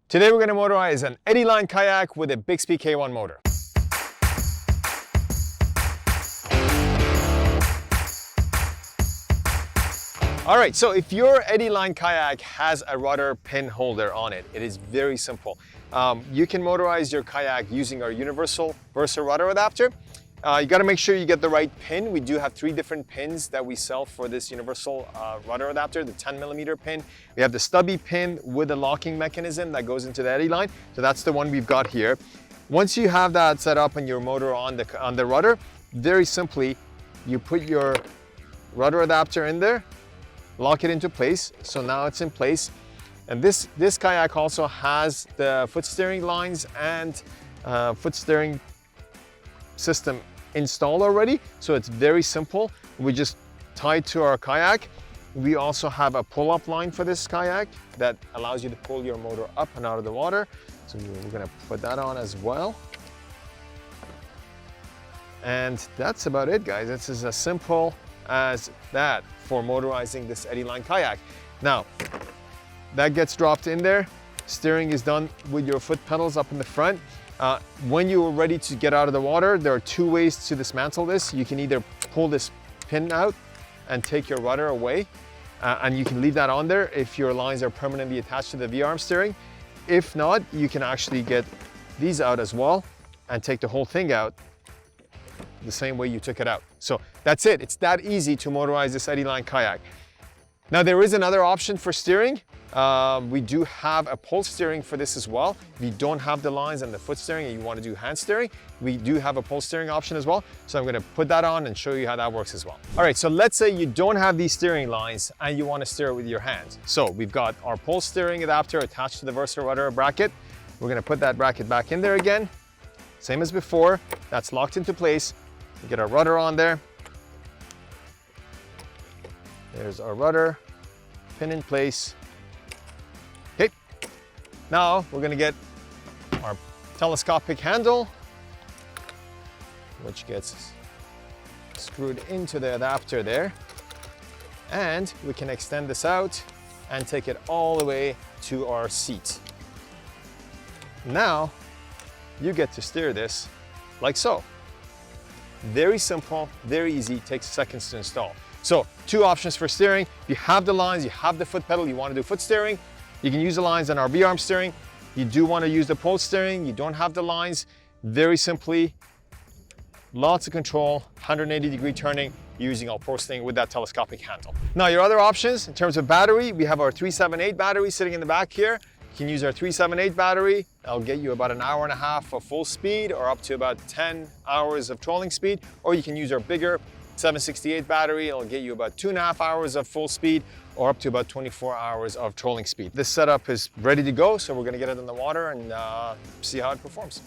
Today we're going to motorize an Eddyline Kayak with a Bixpy K1 motor. All right, so if your Eddyline Kayak has a rudder pin holder on it, it is very simple. You can motorize your kayak using our Universal Versa Rudder adapter. You got to make sure you get the right pin. We do have 3 different pins that we sell for this Universal Rudder adapter. The 10mm pin. We have the stubby pin with a locking mechanism that goes into the Eddyline. So that's the one we've got here. Once you have that set up and your motor on the rudder, very simply, you put your rudder adapter in there, lock it into place. So now it's in place. And this kayak also has the foot steering lines and foot steering system installed already, so it's very simple. We just tie it to our kayak. We also have a pull-up line for this kayak that allows you to pull your motor up and out of the water. So we're gonna put that on as well. And that's about it, guys. This is as simple as that for motorizing this Eddyline Kayak. Now, that gets dropped in there. Steering is done with your foot pedals up in the front. When you are ready to get out of the water, there are 2 ways to dismantle this. You can either pull this pin out and take your rudder away, and you can leave that on there if your lines are permanently attached to the V-arm steering. If not, you can actually get these out as well and take the whole thing out the same way you took it out. So that's it. It's that easy to motorize this Eddyline Kayak. Now there is another option for steering. We do have a pole steering for this as well. If you don't have the lines and the foot steering and you want to do hand steering, we do have a pole steering option as well. So I'm going to put that on and show you how that works as well. All right, so let's say you don't have these steering lines and you want to steer it with your hands. So we've got our pole steering adapter attached to the Versa Rudder bracket. We're going to put that bracket back in there again. Same as before, that's locked into place. We get our rudder on there. There's our rudder, pin in place. Okay, now we're gonna get our telescopic handle, which gets screwed into the adapter there. And we can extend this out and take it all the way to our seat. Now, you get to steer this like so. Very simple, very easy, takes seconds to install. So 2 options for steering. If you have the lines, you have the foot pedal, you want to do foot steering, you can use the lines on our V-arm steering. You do want to use the pole steering, you don't have the lines. Very simply, lots of control, 180-degree turning using our pole steering with that telescopic handle. Now your other options in terms of battery, we have our 378 battery sitting in the back here. You can use our 378 battery. That'll get you about 1.5 hours of full speed or up to about 10 hours of trolling speed. Or you can use our bigger 768 battery. It'll get you about 2.5 hours of full speed or up to about 24 hours of trolling speed. This setup is ready to go, so we're gonna get it in the water and see how it performs.